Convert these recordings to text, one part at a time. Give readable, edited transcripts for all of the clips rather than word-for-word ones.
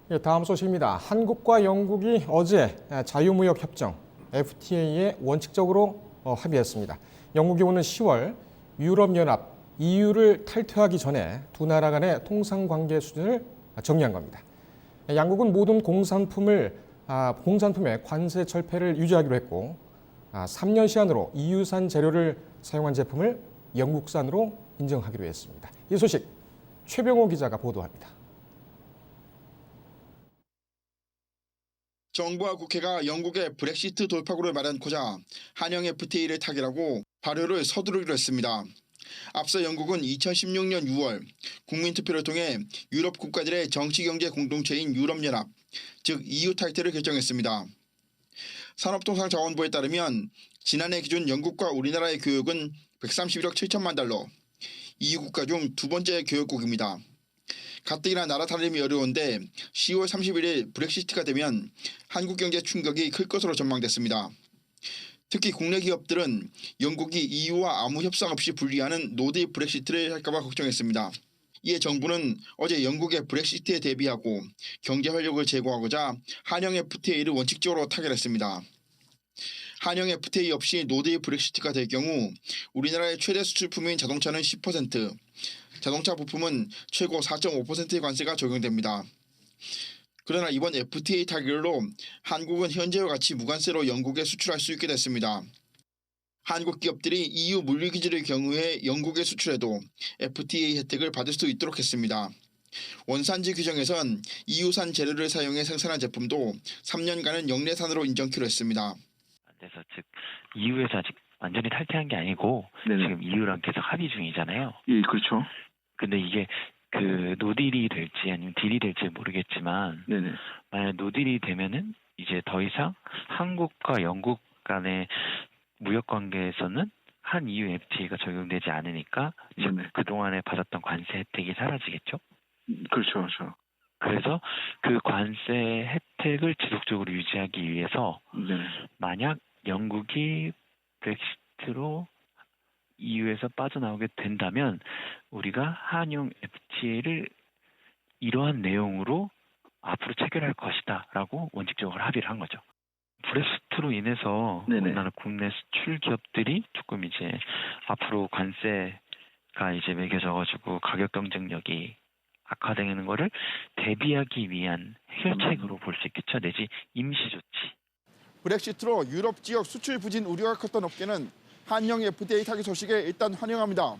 예, 다음 소식입니다. 한국과 영국이 어제 자유무역협정 FTA에 원칙적으로 합의했습니다. 영국이 오는 10월 유럽연합 EU를 탈퇴하기 전에 두 나라 간의 통상관계 수준을 정리한 겁니다. 양국은 모든 공산품의 관세 철폐를 유지하기로 했고 3년 시한으로 EU산 재료를 사용한 제품을 영국산으로 인정하기로 했습니다. 이 소식 최병호 기자가 보도합니다. 정부와 국회가 영국의 브렉시트 돌파구를 마련코자 한영 FTA를 타결하고 발효를 서두르기로 했습니다. 앞서 영국은 2016년 6월 국민투표를 통해 유럽 국가들의 정치경제 공동체인 유럽연합, 즉 EU 탈퇴를 결정했습니다. 산업통상자원부에 따르면 지난해 기준 영국과 우리나라의 교역은 131억 7천만 달러, EU 국가 중 두 번째 교역국입니다. 가뜩이나 나라 다름이 어려운데 10월 31일 브렉시트가 되면 한국 경제 충격이 클 것으로 전망됐습니다. 특히 국내 기업들은 영국이 EU와 아무 협상 없이 분리하는 노딜 브렉시트를 할까봐 걱정했습니다. 이에 정부는 어제 영국의 브렉시트에 대비하고 경제 활력을 제고하고자 한영 FTA를 원칙적으로 타결했습니다. 한영 FTA 없이 노딜 브렉시트가 될 경우 우리나라의 최대 수출품인 자동차는 10%, 자동차 부품은 최고 4.5%의 관세가 적용됩니다. 그러나 이번 FTA 타결로 한국은 현재와 같이 무관세로 영국에 수출할 수 있게 됐습니다. 한국 기업들이 EU 물류기지를 경유해 영국에 수출해도 FTA 혜택을 받을 수 있도록 했습니다. 원산지 규정에선 EU산 재료를 사용해 생산한 제품도 3년간은 영내산으로 인정키로 했습니다. 그래서 즉 EU에서 아직 완전히 탈퇴한 게 아니고 네네. 지금 EU랑 계속 합의 중이잖아요. 예, 그렇죠. 근데 이게 그 노딜이 될지 아니면 딜이 될지 모르겠지만 네네. 만약 노딜이 되면은 이제 더 이상 한국과 영국 간의 무역 관계에서는 한 EU FTA가 적용되지 않으니까 즉 네네. 그동안에 받았던 관세 혜택이 사라지겠죠. 그렇죠, 그렇죠. 그래서 그 관세 혜택을 지속적으로 유지하기 위해서 네네. 만약 영국이 브렉시트로 EU에서 빠져나오게 된다면 우리가 한용 FTA를 이러한 내용으로 앞으로 체결할 것이다라고 원칙적으로 합의를 한 거죠. 브렉시트로 인해서 네네. 우리나라 국내 수출 기업들이 조금 이제 앞으로 관세가 이제 매겨져가지고 가격 경쟁력이 악화되는 거를 대비하기 위한 해결책으로 볼 수 있겠죠. 내지 임시 조치. 브렉시트로 유럽 지역 수출 부진 우려가 컸던 업계는 한영 FTA 타결 소식에 일단 환영합니다.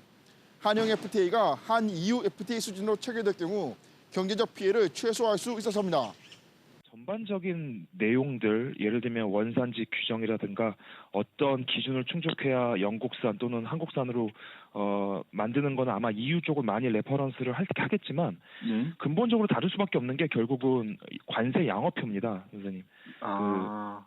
한영 FTA가 한 EU FTA 수준으로 체결될 경우 경제적 피해를 최소화할 수 있어서입니다. 전반적인 내용들, 예를 들면 원산지 규정이라든가 어떤 기준을 충족해야 영국산 또는 한국산으로 만드는 거는 아마 EU 쪽은 많이 레퍼런스를 하겠지만 네. 근본적으로 다를 수밖에 없는 게 결국은 관세 양어표입니다, 선생님.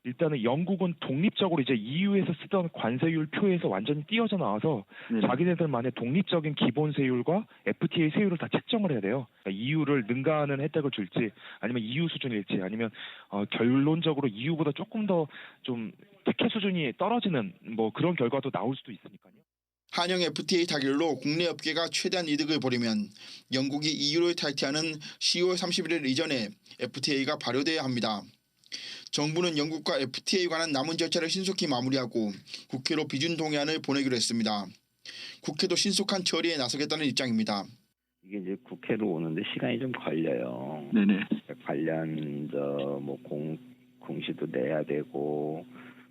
일단은 영국은 독립적으로 이제 EU에서 쓰던 관세율 표에서 완전히 띄어져 나와서 네네. 자기네들만의 독립적인 기본 세율과 FTA 세율을 다 책정을 해야 돼요. 그러니까 EU를 능가하는 혜택을 줄지 아니면 EU 수준일지 아니면 결론적으로 EU보다 조금 더 좀 특혜 수준이 떨어지는 뭐 그런 결과도 나올 수도 있으니까요. 한영 FTA 타결로 국내 업계가 최대한 이득을 보려면 영국이 EU를 탈퇴하는 10월 31일 이전에 FTA가 발효돼야 합니다. 정부는 영국과 FTA에 관한 남은 절차를 신속히 마무리하고 국회로 비준 동의안을 보내기로 했습니다. 국회도 신속한 처리에 나서겠다는 입장입니다. 이게 이제 국회로 오는데 시간이 좀 걸려요. 네네. 관련 공시도 내야 되고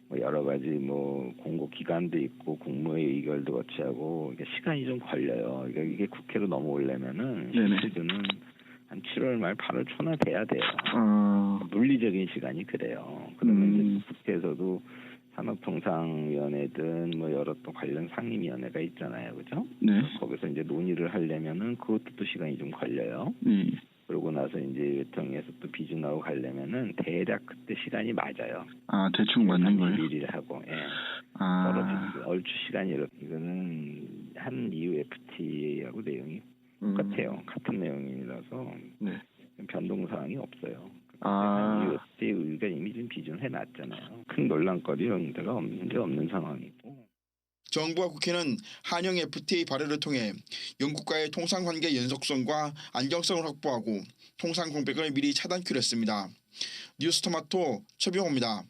뭐 여러 가지 뭐 공고 기간도 있고 국무회의 의결도 같이 하고 이게 시간이 좀 걸려요. 그러니까 이게 국회로 넘어오려면은 네네. 실질은 한 7월 말 8월 초나 돼야 돼요. 물리적인 시간이 그래요. 그러면 이제 국회에서도 산업통상위원회든 뭐 여러 또 관련 상임위원회가 있잖아요, 그죠? 네. 거기서 이제 논의를 하려면은 그것도 또 시간이 좀 걸려요. 네. 그러고 나서 이제 외통에서 또 비준하고 가려면은 대략 그때 시간이 맞아요. 대충 맞는 거예요. 31일 하고, 예. 얼추 시간이 이렇게. 이거는 한 EU FTA하고 내용이 똑같아요. 같은 내용이라서 네. 변동 사항이 없어요. 한 EU FTA 우리가 이미 좀 비준해 놨잖아요. 큰 논란거리 이런 데가 없는 상황이고. 정부와 국회는 한영 FTA 발의를 통해 영국과의 통상관계 연속성과 안정성을 확보하고 통상 공백을 미리 차단키로 했습니다. 뉴스토마토 최병호입니다.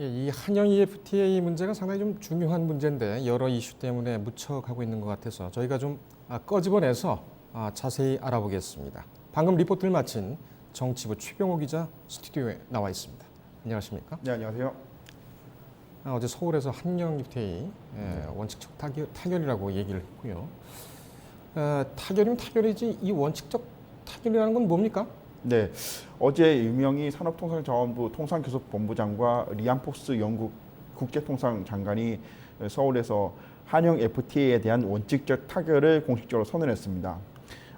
예, 이 한영 FTA 문제가 상당히 좀 중요한 문제인데 여러 이슈 때문에 묻혀가고 있는 것 같아서 저희가 좀 꺼집어내서 자세히 알아보겠습니다. 방금 리포트를 마친 정치부 최병호 기자 스튜디오에 나와 있습니다. 안녕하십니까? 네, 안녕하세요. 어제 서울에서 한영 FTA 원칙적 타결이라고 얘기를 했고요. 타결이면 타결이지 이 원칙적 타결이라는 건 뭡니까? 네, 어제 유명희 산업통상자원부 통상교섭본부장과 리안포스 영국 국제통상장관이 서울에서 한영 FTA에 대한 원칙적 타결을 공식적으로 선언했습니다.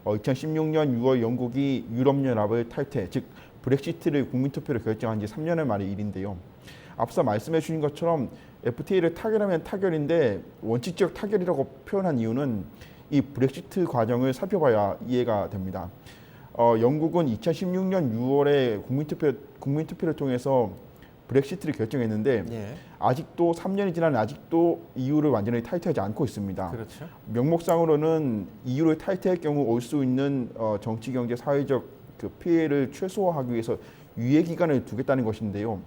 2016년 6월 영국이 유럽연합을 탈퇴, 즉 브렉시트를 국민투표로 결정한 지 3년을 만의 일인데요. 앞서 말씀해 주신 것처럼 FTA를 타결하면 타결인데 원칙적 타결이라고 표현한 이유는 이 브렉시트 과정을 살펴봐야 이해가 됩니다. 영국은 2016년 6월에 국민투표를 통해서 브렉시트를 결정했는데 예. 아직도 3년이 지난 아직도 EU를 완전히 탈퇴하지 않고 있습니다. 그렇죠. 명목상으로는 EU를 탈퇴할 경우 올 수 있는 정치, 경제, 사회적 그 피해를 최소화하기 위해서 유예 기간을 두겠다는 것인데요.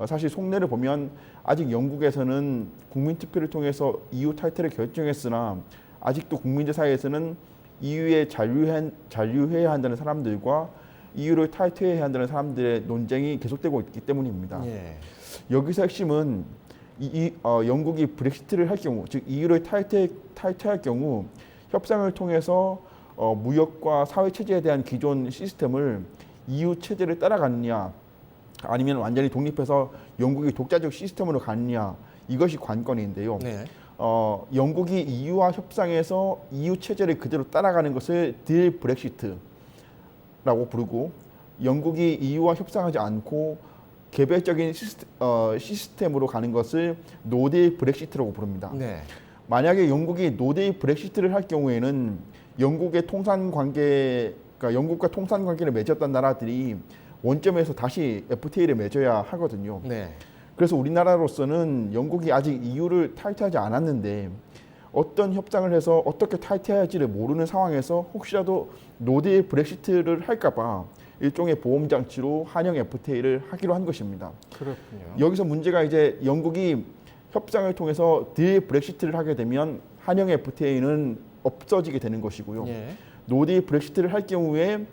사실 속내를 보면 아직 영국에서는 국민투표를 통해서 EU 탈퇴를 결정했으나 아직도 국민들 사이에서는 EU에 잔류해야 한다는 사람들과 EU를 탈퇴해야 한다는 사람들의 논쟁이 계속되고 있기 때문입니다. 예. 여기서 핵심은 영국이 브렉시트를 할 경우, 즉 EU를 탈퇴할 경우 협상을 통해서 무역과 사회 체제에 대한 기존 시스템을 EU 체제를 따라가느냐, 아니면 완전히 독립해서 영국이 독자적 시스템으로 가느냐, 이것이 관건인데요. 네. 영국이 EU와 협상해서 EU 체제를 그대로 따라가는 것을 딜 브렉시트라고 부르고, 영국이 EU와 협상하지 않고 개별적인 시스템으로 가는 것을 노딜 브렉시트라고 부릅니다. 네. 만약에 영국이 노딜 브렉시트를 할 경우에는 영국과 통상 관계를 맺었던 나라들이 원점에서 다시 FTA를 맺어야 하거든요. 네. 그래서 우리나라로서는 영국이 아직 EU를 탈퇴하지 않았는데 어떤 협상을 해서 어떻게 탈퇴할지를 모르는 상황에서 혹시라도 노딜 브렉시트를 할까봐 일종의 보험 장치로 한영 FTA를 하기로 한 것입니다. 그렇군요. 여기서 문제가 이제 영국이 협상을 통해서 딜 브렉시트를 하게 되면 한영 FTA는 없어지게 되는 것이고요. 예. 노딜 브렉시트를 할 경우에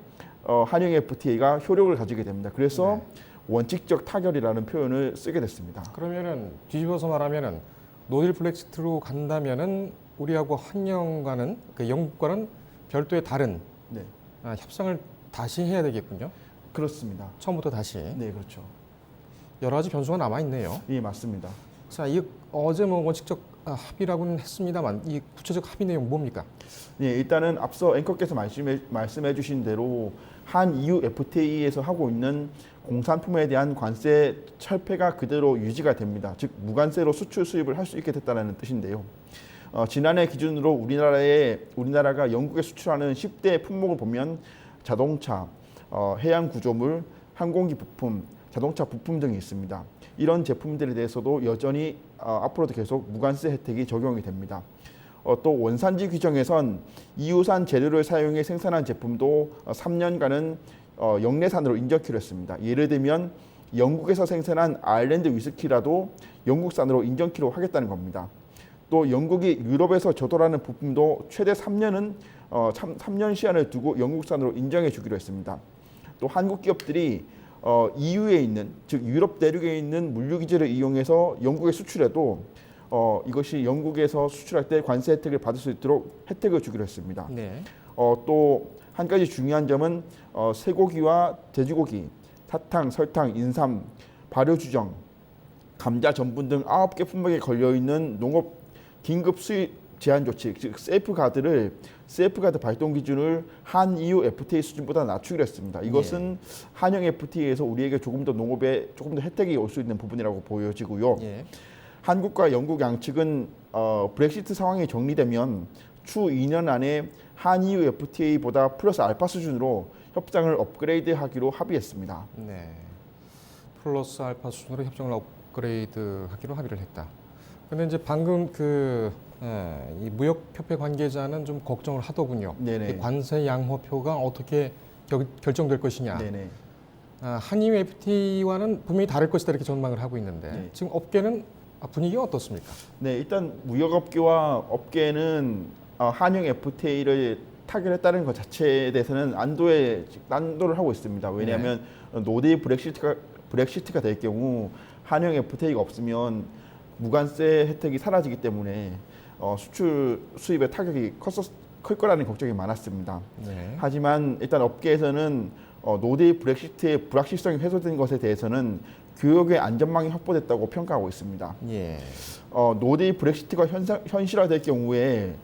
한영 FTA가 효력을 가지게 됩니다. 그래서 원칙적 타결이라는 표현을 쓰게 됐습니다. 그러면은 뒤집어서 말하면은 노딜 브렉시트로 간다면은 우리하고 한영과는 그 영국과는 별도의 다른 네, 협상을 다시 해야 되겠군요. 그렇습니다. 처음부터 다시 네, 그렇죠. 여러 가지 변수가 남아 있네요. 예, 맞습니다. 자, 이 어제 뭐 원칙적 합의라고는 했습니다만 이 구체적 합의 내용 뭡니까? 예, 일단은 앞서 앵커께서 말씀해 주신 대로 한 EU FTA에서 하고 있는 공산품에 대한 관세 철폐가 그대로 유지가 됩니다. 즉 무관세로 수출 수입을 할 수 있게 됐다는 뜻인데요. 지난해 기준으로 우리나라가 영국에 수출하는 10대 품목을 보면 자동차, 해양 구조물, 항공기 부품, 자동차 부품 등이 있습니다. 이런 제품들에 대해서도 여전히 앞으로도 계속 무관세 혜택이 적용이 됩니다. 또 원산지 규정에선 EU산 재료를 사용해 생산한 제품도 3년간은 영내산으로 인정키로 했습니다. 예를 들면 영국에서 생산한 아일랜드 위스키라도 영국산으로 인정키로 하겠다는 겁니다. 또 영국이 유럽에서 조달하는 부품도 최대 3년은 3년 시한을 두고 영국산으로 인정해 주기로 했습니다. 또 한국 기업들이 EU에 있는, 즉 유럽 대륙에 있는 물류 기지를 이용해서 영국에 수출해도 이것이 영국에서 수출할 때 관세 혜택을 받을 수 있도록 혜택을 주기로 했습니다. 네. 또 한 가지 중요한 점은 쇠고기와 돼지고기, 사탕, 설탕, 인삼, 발효주정, 감자, 전분 등 9개 품목에 걸려있는 농업 긴급 수입 제한 조치, 즉 세이프가드 발동 기준을 한 EU FTA 수준보다 낮추기로 했습니다. 이것은 한영 FTA에서 우리에게 조금 더 농업에 조금 더 혜택이 올 수 있는 부분이라고 보여지고요. 예. 한국과 영국 양측은 브렉시트 상황이 정리되면 추 2년 안에 한 EU FTA보다 플러스 알파 수준으로 협상을 업그레이드하기로 합의했습니다. 네. 플러스 알파 수준으로 협정을 업그레이드하기로 합의를 했다. 근데 이제 방금 이 무역협회 관계자는 좀 걱정을 하더군요. 네네. 이 관세 양호표가 어떻게 결정될 것이냐. 네네. 한EU FTA와는 분명히 다를 것이다 이렇게 전망을 하고 있는데 네. 지금 업계는 분위기가 어떻습니까? 네, 일단 무역업계와 업계는 한영 FTA를 타결했다는 것 자체에 대해서는 난도를 하고 있습니다. 왜냐하면 노데이 브렉시트가 될 경우 한영 FTA가 없으면 무관세 혜택이 사라지기 때문에 수출 수입의 타격이 클 거라는 걱정이 많았습니다. 네. 하지만 일단 업계에서는 노데이 브렉시트의 불확실성이 해소된 것에 대해서는 교역의 안전망이 확보됐다고 평가하고 있습니다. 예. 노데이 브렉시트가 현실화될 경우에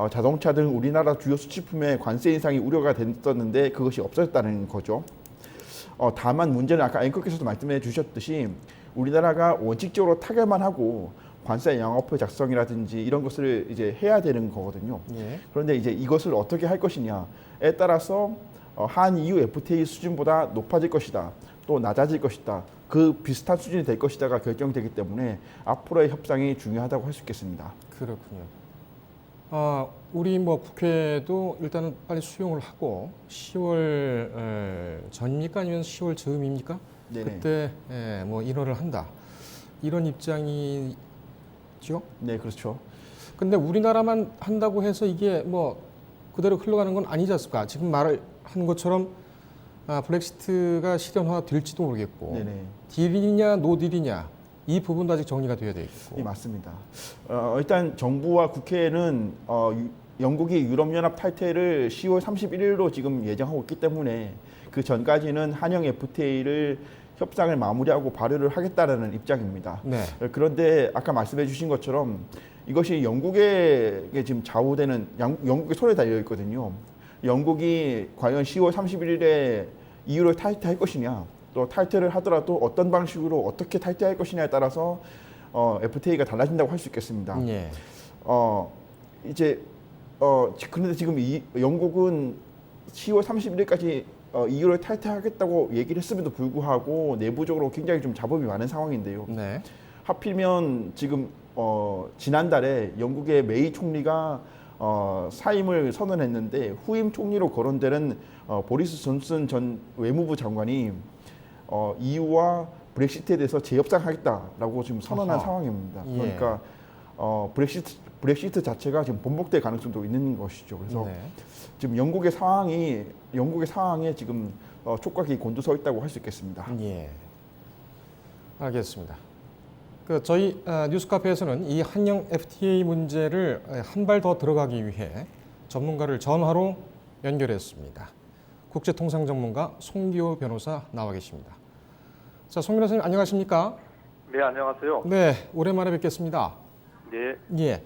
자동차 등 우리나라 주요 수출품의 관세 인상이 우려가 됐었는데 그것이 없어졌다는 거죠. 다만 문제는 아까 앵커께서도 말씀해 주셨듯이 우리나라가 원칙적으로 타결만 하고 관세 양호표 작성이라든지 이런 것을 이제 해야 되는 거거든요. 예. 그런데 이제 이것을 어떻게 할 것이냐에 따라서 한 EU FTA 수준보다 높아질 것이다, 또 낮아질 것이다, 그 비슷한 수준이 될 것이다가 결정되기 때문에 앞으로의 협상이 중요하다고 할 수 있겠습니다. 그렇군요. 우리 국회도 일단은 빨리 수용을 하고 10월 전입니까 아니면 10월 즈음입니까? 네네. 그때 인허를 한다. 이런 입장이죠. 네, 그렇죠. 근데 우리나라만 한다고 해서 이게 그대로 흘러가는 건 아니지 않습니까? 지금 말을 한 것처럼 브렉시트가 실현화될지도 모르겠고 네네. 딜이냐 노딜이냐 이 부분도 아직 정리가 돼야 되겠고. 예, 맞습니다. 일단 정부와 국회는 영국이 유럽연합 탈퇴를 10월 31일로 지금 예정하고 있기 때문에 그 전까지는 한영 FTA를 협상을 마무리하고 발효를 하겠다라는 입장입니다. 네. 그런데 아까 말씀해 주신 것처럼 이것이 영국에게 지금 좌우되는 영국의 손에 달려 있거든요. 영국이 과연 10월 31일에 EU를 탈퇴할 것이냐, 또 탈퇴를 하더라도 어떤 방식으로 어떻게 탈퇴할 것이냐에 따라서 FTA가 달라진다고 할 수 있겠습니다. 예. 그런데 지금 영국은 10월 31일까지 EU를 탈퇴하겠다고 얘기를 했음에도 불구하고 내부적으로 굉장히 좀 잡음이 많은 상황인데요. 네. 하필이면 지금 지난달에 영국의 메이 총리가 사임을 선언했는데 후임 총리로 거론되는 보리스 존슨 전 외무부 장관이 EU와 브렉시트에 대해서 재협상하겠다라고 지금 선언한 아하. 상황입니다. 예. 그러니까 브렉시트 자체가 지금 번복될 가능성도 있는 것이죠. 그래서 네. 지금 영국의 상황에 지금 촉각이 곤두서 있다고 할 수 있겠습니다. 예. 알겠습니다. 저희 뉴스카페에서는 이 한영 FTA 문제를 한 발 더 들어가기 위해 전문가를 전화로 연결했습니다. 국제통상 전문가 송기호 변호사 나와 계십니다. 자, 송 변호사님 안녕하십니까? 네, 안녕하세요. 네, 오랜만에 뵙겠습니다. 네, 예.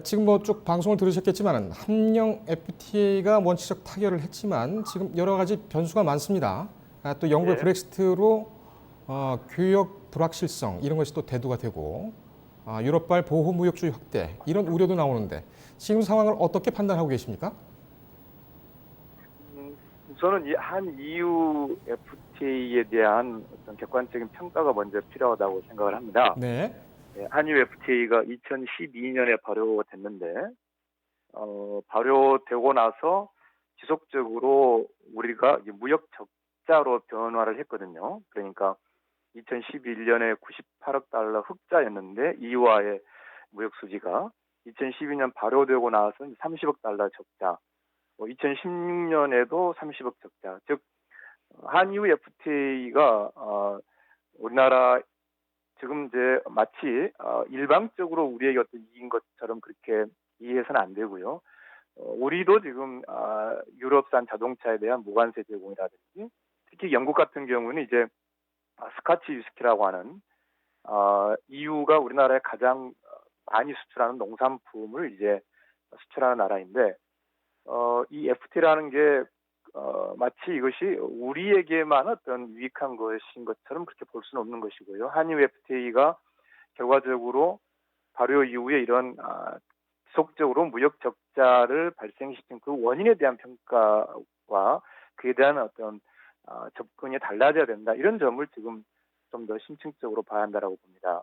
지금 쭉 방송을 들으셨겠지만 한영 FTA가 원칙적 타결을 했지만 지금 여러 가지 변수가 많습니다. 또 영국의 네. 브렉시트로 교역 불확실성 이런 것이 또 대두가 되고 유럽발 보호 무역주의 확대 이런 우려도 나오는데 지금 상황을 어떻게 판단하고 계십니까? 저는 이 한 EU FTA에 대한 어떤 객관적인 평가가 먼저 필요하다고 생각을 합니다. 네. 한 EU FTA가 2012년에 발효됐는데 발효되고 나서 지속적으로 우리가 무역 적자로 변화를 했거든요. 그러니까 2011년에 98억 달러 흑자였는데 EU와의 무역 수지가 2012년 발효되고 나서 30억 달러 적자, 2016년에도 30억 적자. 즉 한EU FTA가 우리나라 지금 이제 마치 일방적으로 우리에게 어떤 이익인 것처럼 그렇게 이해해서는 안 되고요. 우리도 지금 유럽산 자동차에 대한 무관세 제공이라든지 특히 영국 같은 경우는 이제 스카치 위스키라고 하는 EU가 우리나라에 가장 많이 수출하는 농산품을 이제 수출하는 나라인데 이 FTA라는 게 마치 이것이 우리에게만 어떤 유익한 것인 것처럼 그렇게 볼 수는 없는 것이고요. 한EU FTA가 결과적으로 발효 이후에 이런 지속적으로 무역 적자를 발생시킨 그 원인에 대한 평가와 그에 대한 어떤 접근이 달라져야 된다. 이런 점을 지금 좀 더 심층적으로 봐야 한다라고 봅니다.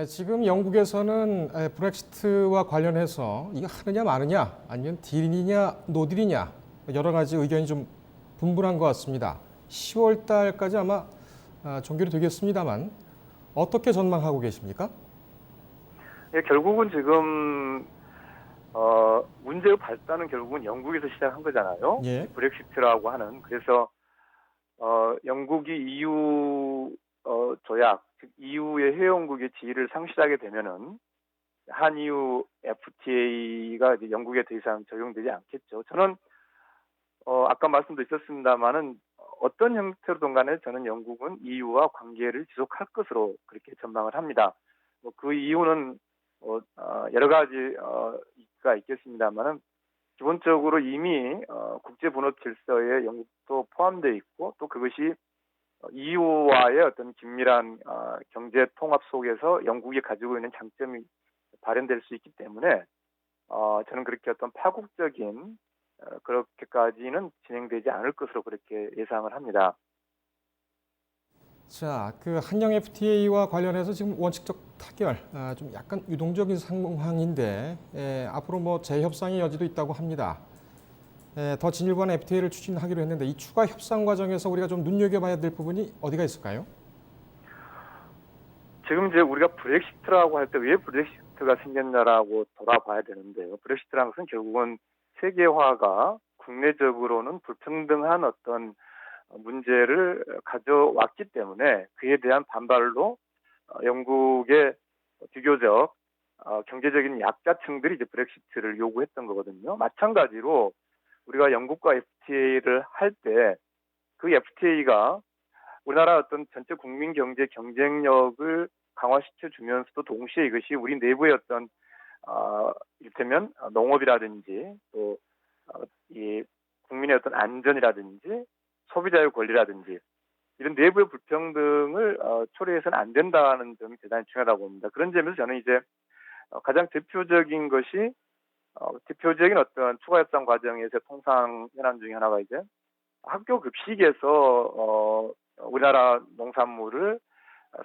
지금 영국에서는 브렉시트와 관련해서 이거 하느냐 마느냐 아니면 딜이냐 노딜이냐 여러 가지 의견이 좀 분분한 것 같습니다. 10월 달까지 아마 종결이 되겠습니다만 어떻게 전망하고 계십니까? 예, 결국은 지금 문제의 발단은 결국은 영국에서 시작한 거잖아요. 예. 브렉시트라고 하는. 그래서 영국이 EU 조약, 즉 EU의 회원국의 지위를 상실하게 되면은 한EU FTA가 이제 영국에 더 이상 적용되지 않겠죠. 저는 아까 말씀도 있었습니다만은 어떤 형태로든 간에 저는 영국은 EU와 관계를 지속할 것으로 그렇게 전망을 합니다. 그 이유는 여러 가지가 있겠습니다만은 기본적으로 이미 국제 분업 질서에 영국도 포함되어 있고 또 그것이 EU와의 어떤 긴밀한 경제 통합 속에서 영국이 가지고 있는 장점이 발현될 수 있기 때문에 저는 그렇게 어떤 파국적인 그렇게까지는 진행되지 않을 것으로 그렇게 예상을 합니다. 자, 그 한영 FTA와 관련해서 지금 원칙적 타결, 좀 약간 유동적인 상황인데 앞으로 뭐 재협상의 여지도 있다고 합니다. 더 진일보한 FTA를 추진하기로 했는데 이 추가 협상 과정에서 우리가 좀 눈여겨봐야 될 부분이 어디가 있을까요? 지금 이제 우리가 브렉시트라고 할 때 왜 브렉시트가 생겼냐라고 돌아봐야 되는데요. 브렉시트라는 것은 결국은 세계화가 국내적으로는 불평등한 어떤 문제를 가져왔기 때문에 그에 대한 반발로 영국의 비교적 경제적인 약자층들이 이제 브렉시트를 요구했던 거거든요. 마찬가지로 우리가 영국과 FTA를 할 때 그 FTA가 우리나라 어떤 전체 국민 경제 경쟁력을 강화시켜 주면서도 동시에 이것이 우리 내부의 어떤 이를테면 농업이라든지 또 이 국민의 어떤 안전이라든지 소비자의 권리라든지 이런 내부의 불평등을 초래해서는 안 된다는 점이 대단히 중요하다고 봅니다. 그런 점에서 저는 이제 가장 대표적인 것이 대표적인 어떤 추가 협상 과정에서 통상 현안 중에 하나가 이제 학교 급식에서 우리나라 농산물을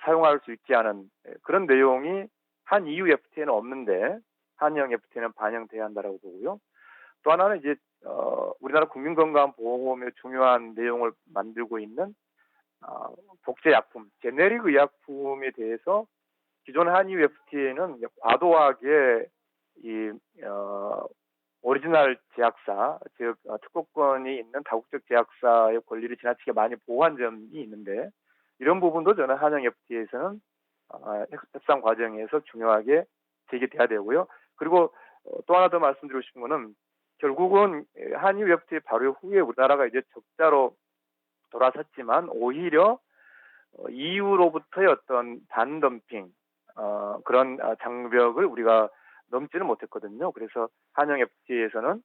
사용할 수 있게 하는 그런 내용이 한 EU FTA는 없는데 한영 FTA는 반영돼야 한다라고 보고요. 또 하나는 이제 우리나라 국민건강보험의 중요한 내용을 만들고 있는 복제약품, 제네릭 의약품에 대해서 기존 한EU FTA는 과도하게 이 오리지널 제약사, 즉 특허권이 있는 다국적 제약사의 권리를 지나치게 많이 보호한 점이 있는데 이런 부분도 저는 한영 FTA에서는 협상 과정에서 중요하게 제기돼야 되고요. 그리고 또 하나 더 말씀드리고 싶은 거는 결국은 한EU FTA 바로 후에 우리나라가 이제 적자로 돌아섰지만 오히려 EU로부터의 어떤 반덤핑 그런 장벽을 우리가 넘지는 못했거든요. 그래서 한영 FTA에서는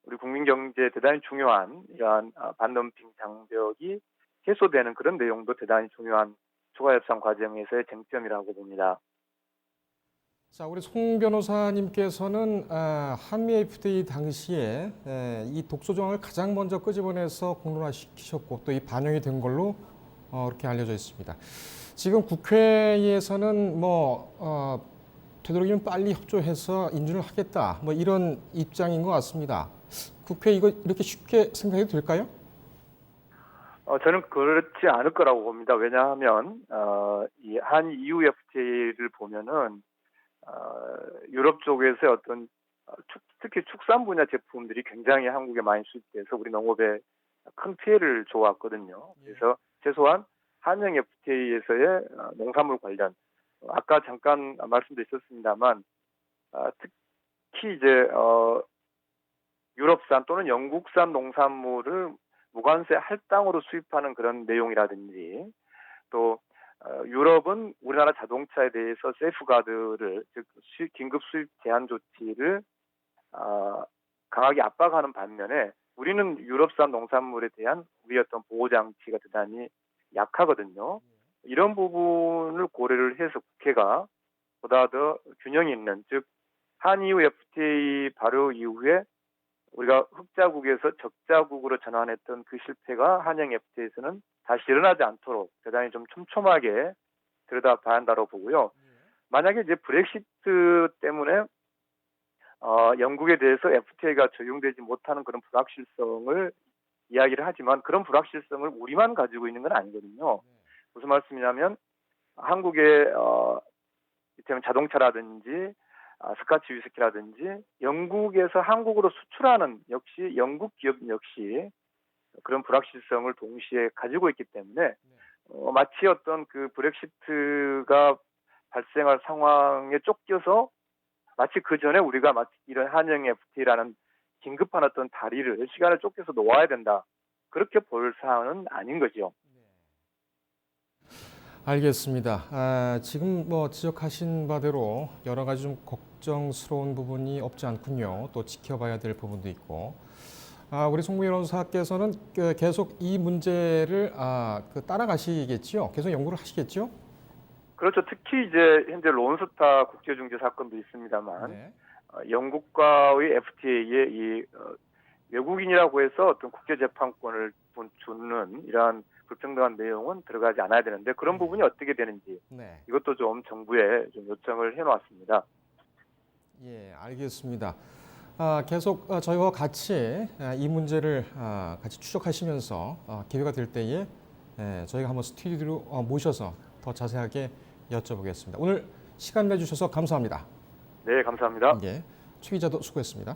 우리 국민 경제에 대단히 중요한 이러한 반덤핑 장벽이 해소되는 그런 내용도 대단히 중요한 추가 협상 과정에서의 쟁점이라고 봅니다. 자, 우리 송 변호사님께서는 한미 FTA 당시에 이 독소 조항을 가장 먼저 끄집어내서 공론화시키셨고 또 이 반영이 된 걸로 이렇게 알려져 있습니다. 지금 국회에서는 되도록이면 빨리 협조해서 인준을 하겠다 뭐 이런 입장인 것 같습니다. 국회 이거 이렇게 쉽게 생각해도 될까요? 저는 그렇지 않을 거라고 봅니다. 왜냐하면 이 한 EU FTA를 보면은 유럽 쪽에서의 어떤 특히 축산 분야 제품들이 굉장히 한국에 많이 수입돼서 우리 농업에 큰 피해를 줘왔거든요. 그래서 최소한 한영 FTA에서의 농산물 관련 아까 잠깐 말씀도 있었습니다만 특히 이제 유럽산 또는 영국산 농산물을 무관세 할당으로 수입하는 그런 내용이라든지 또 유럽은 우리나라 자동차에 대해서 세이프가드를 즉 긴급 수입 제한 조치를 강하게 압박하는 반면에 우리는 유럽산 농산물에 대한 우리의 어떤 보호 장치가 대단히 약하거든요. 이런 부분을 고려를 해서 국회가 보다 더 균형 있는 즉 한EU FTA 발효 이후에 우리가 흑자국에서 적자국으로 전환했던 그 실패가 한영 FTA에서는 다시 일어나지 않도록 대단히 좀 촘촘하게 들여다봐야 한다고 보고요. 만약에 이제 브렉시트 때문에 영국에 대해서 FTA가 적용되지 못하는 그런 불확실성을 이야기를 하지만 그런 불확실성을 우리만 가지고 있는 건 아니거든요. 무슨 말씀이냐면 한국의 이를테면 자동차라든지 스카치 위스키라든지 영국에서 한국으로 수출하는 역시 영국 기업 역시 그런 불확실성을 동시에 가지고 있기 때문에 마치 어떤 그 브렉시트가 발생할 상황에 쫓겨서 마치 그 전에 우리가 마치 이런 한영 FTA라는 긴급한 어떤 다리를 시간을 쫓겨서 놓아야 된다. 그렇게 볼 사안은 아닌 거죠. 알겠습니다. 지금 뭐 지적하신 바대로 여러 가지 좀 걱정스러운 부분이 없지 않군요. 또 지켜봐야 될 부분도 있고. 우리 송무희 변호사께서는 계속 이 문제를 따라가시겠지요? 계속 연구를 하시겠죠? 그렇죠. 특히 이제 현재 론스타 국제중재 사건도 있습니다만 네. 영국과의 FTA에 이 외국인이라고 해서 어떤 국제재판권을 주는 이러한 불평등한 내용은 들어가지 않아야 되는데 그런 부분이 어떻게 되는지 네. 이것도 좀 정부에 좀 요청을 해놓았습니다. 예, 알겠습니다. 계속 저희와 같이 이 문제를 같이 추적하시면서 기회가 될 때에 저희가 한번 스튜디오로 모셔서 더 자세하게 여쭤보겠습니다. 오늘 시간 내주셔서 감사합니다. 네, 감사합니다. 예, 최 기자도 수고했습니다.